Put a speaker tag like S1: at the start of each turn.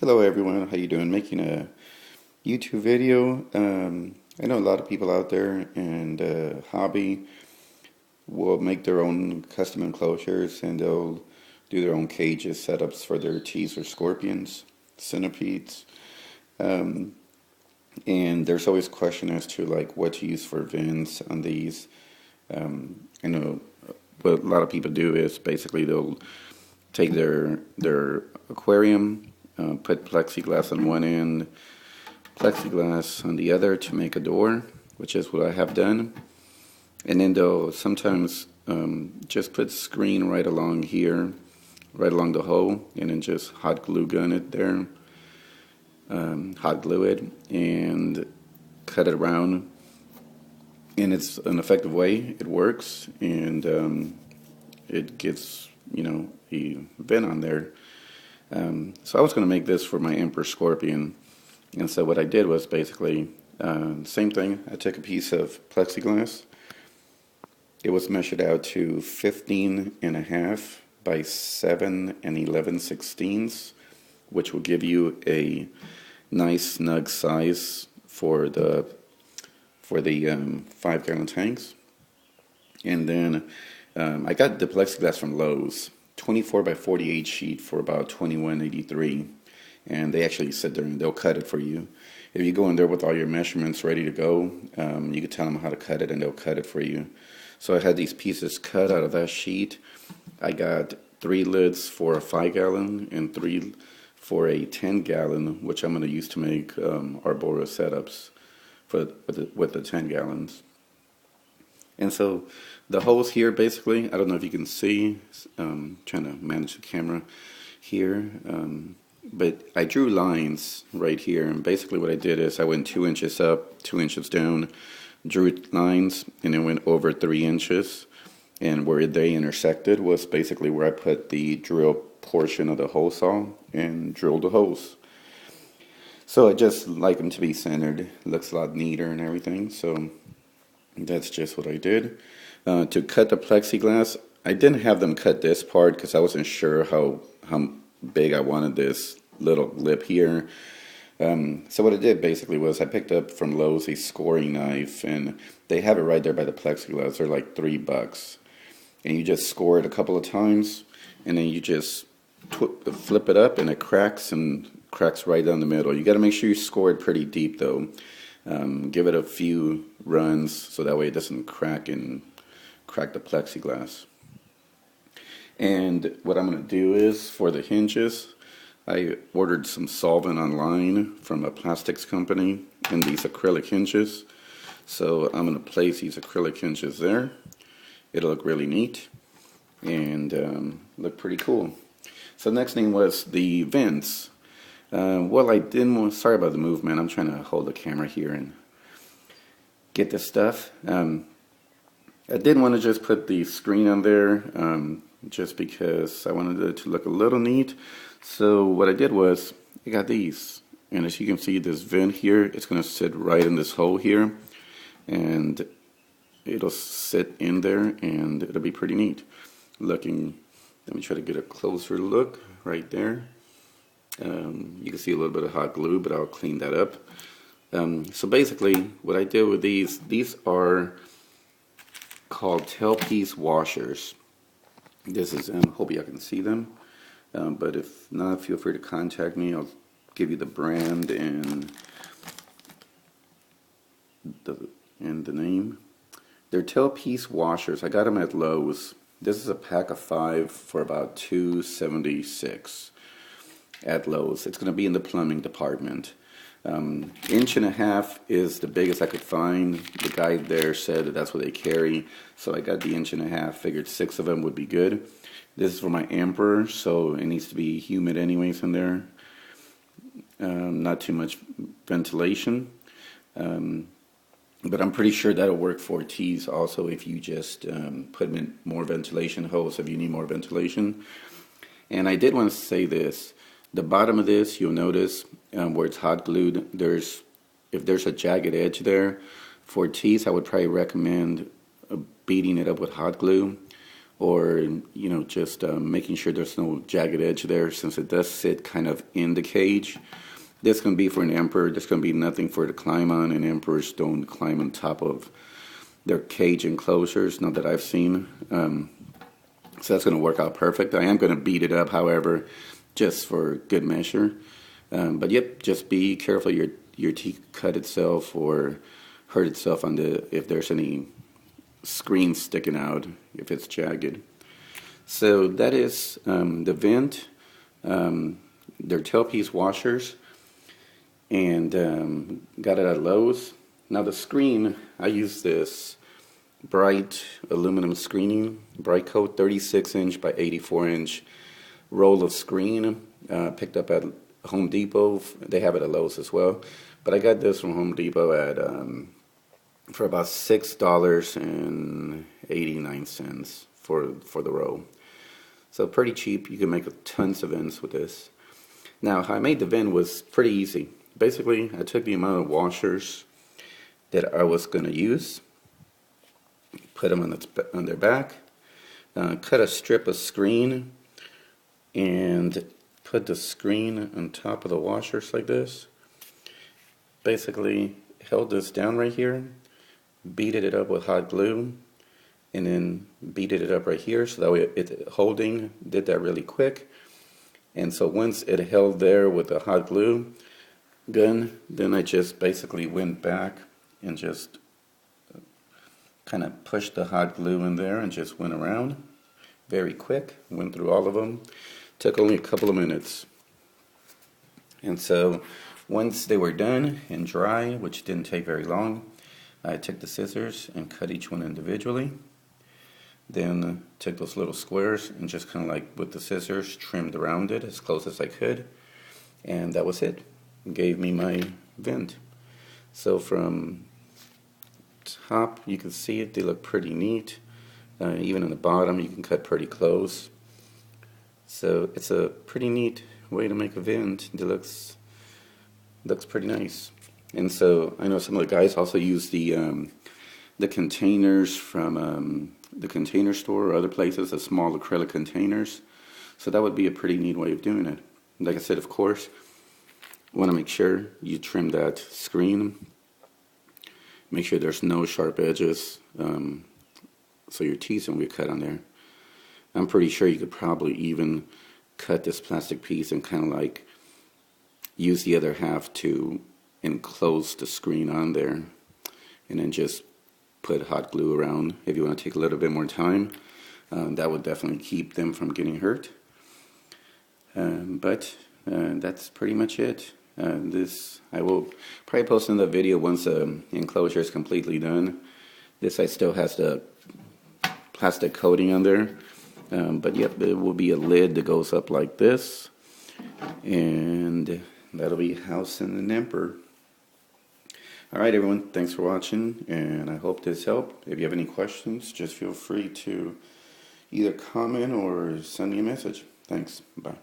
S1: Hello everyone, how you doing? Making a YouTube video. I know a lot of people out there and hobby will make their own custom enclosures and they'll do their own cages, setups for their teas or scorpions, centipedes. Um, and there's always question as to like what to use for vents on these. I know what a lot of people do is basically they'll take their aquarium, put plexiglass on one end, plexiglass on the other to make a door, which is what I have done. And then they'll sometimes just put screen right along here, right along the hole, and then just hot glue gun it there, hot glue it, and cut it around. And it's an effective way. It works, and it gets a vent on there. So I was going to make this for my Emperor Scorpion, and so what I did was basically same thing. I took a piece of plexiglass. It was measured out to 15.5 by 7 11/16, which will give you a nice snug size for the 5-gallon tanks. And then I got the plexiglass from Lowe's, 24 by 48 sheet for about $21.83, and they actually sit there and they'll cut it for you. If you go in there with all your measurements ready to go, you can tell them how to cut it and they'll cut it for you. So I had these pieces cut out of that sheet. I got 3 lids for a 5-gallon and 3 for a 10-gallon, which I'm going to use to make Arbora setups with the 10 gallons. And so the holes here, basically, I don't know if you can see, trying to manage the camera here, but I drew lines right here, and basically what I did is I went 2 inches up, 2 inches down, drew lines, and then went over 3 inches, and where they intersected was basically where I put the drill portion of the hole saw and drilled the holes. So I just like them to be centered. It looks a lot neater and everything, so that's just what I did. To cut the plexiglass, I didn't have them cut this part because I wasn't sure how big I wanted this little lip here. So what I did basically was I picked up from Lowe's a scoring knife, and they have it right there by the plexiglass. They're like $3, and you just score it a couple of times, and then you just flip it up, and it cracks right down the middle. You got to make sure you score it pretty deep though. Give it a few runs so that way it doesn't crack the plexiglass. And what I'm going to do is, for the hinges, I ordered some solvent online from a plastics company in these acrylic hinges. So I'm going to place these acrylic hinges there. It'll look really neat and look pretty cool. So the next thing was the vents. Well, I didn't want, sorry about the movement, I'm trying to hold the camera here and get this stuff. I didn't want to just put the screen on there just because I wanted it to look a little neat. So what I did was I got these, and as you can see, this vent here, it's going to sit right in this hole here, and it'll sit in there and it'll be pretty neat looking. Let me try to get a closer look right there. You can see a little bit of hot glue, but I'll clean that up. So basically what I did with these are called tailpiece washers. This is, I hope y'all can see them, but if not, feel free to contact me. I'll give you the brand and the name. They're tailpiece washers. I got them at Lowe's. This is a pack of 5 for about $2.76 at Lowe's. It's going to be in the plumbing department. 1.5 inches is the biggest I could find. The guy there said that that's what they carry, so I got the 1.5 inches. Figured 6 of them would be good. This is for my Emperor, so it needs to be humid anyways in there. Not too much ventilation, but I'm pretty sure that'll work for teas also if you just put them in more ventilation holes if you need more ventilation. And I did want to say this. The bottom of this, you'll notice where it's hot glued, if there's a jagged edge there, for teas I would probably recommend beating it up with hot glue or just making sure there's no jagged edge there, since it does sit kind of in the cage. This can be for an emperor. There's going to be nothing for it to climb on, and emperors don't climb on top of their cage enclosures, not that I've seen. So that's going to work out perfect. I am going to beat it up, however, just for good measure. But yep, just be careful your teeth cut itself or hurt itself on if there's any screen sticking out, if it's jagged. So that is the vent. They're tailpiece washers, and got it at Lowe's. Now the screen, I use this bright aluminum screening, bright coat 36-inch by 84-inch roll of screen, picked up at Home Depot. They have it at Lowe's as well, but I got this from Home Depot at for about $6.89 for the roll. So pretty cheap. You can make tons of vents with this. Now, how I made the vent was pretty easy. Basically, I took the amount of washers that I was going to use, put them on their back, cut a strip of screen, and put the screen on top of the washers like this. Basically, held this down right here, beaded it up with hot glue, and then beaded it up right here, so that way it holding, did that really quick. And so once it held there with the hot glue gun, then I just basically went back and just kind of pushed the hot glue in there and just went around. Very quick, went through all of them. Took only a couple of minutes. And so once they were done and dry, which didn't take very long, I took the scissors and cut each one individually. Then took those little squares and just kind of like with the scissors trimmed around it as close as I could. And that was it. It gave me my vent. So from top you can see it, they look pretty neat. Even on the bottom you can cut pretty close. So it's a pretty neat way to make a vent. It looks pretty nice. And so I know some of the guys also use the containers from the Container Store or other places, the small acrylic containers. So that would be a pretty neat way of doing it. Like I said, of course, you want to make sure you trim that screen. Make sure there's no sharp edges, so your teeth don't get cut on there. I'm pretty sure you could probably even cut this plastic piece and kind of like use the other half to enclose the screen on there, and then just put hot glue around. If you want to take a little bit more time, that would definitely keep them from getting hurt. But that's pretty much it. This I will probably post another video once the enclosure is completely done. This side still has the plastic coating on there, but yep, there will be a lid that goes up like this, and that'll be housing an emperor. Alright everyone, thanks for watching, and I hope this helped. If you have any questions, just feel free to either comment or send me a message. Thanks, bye.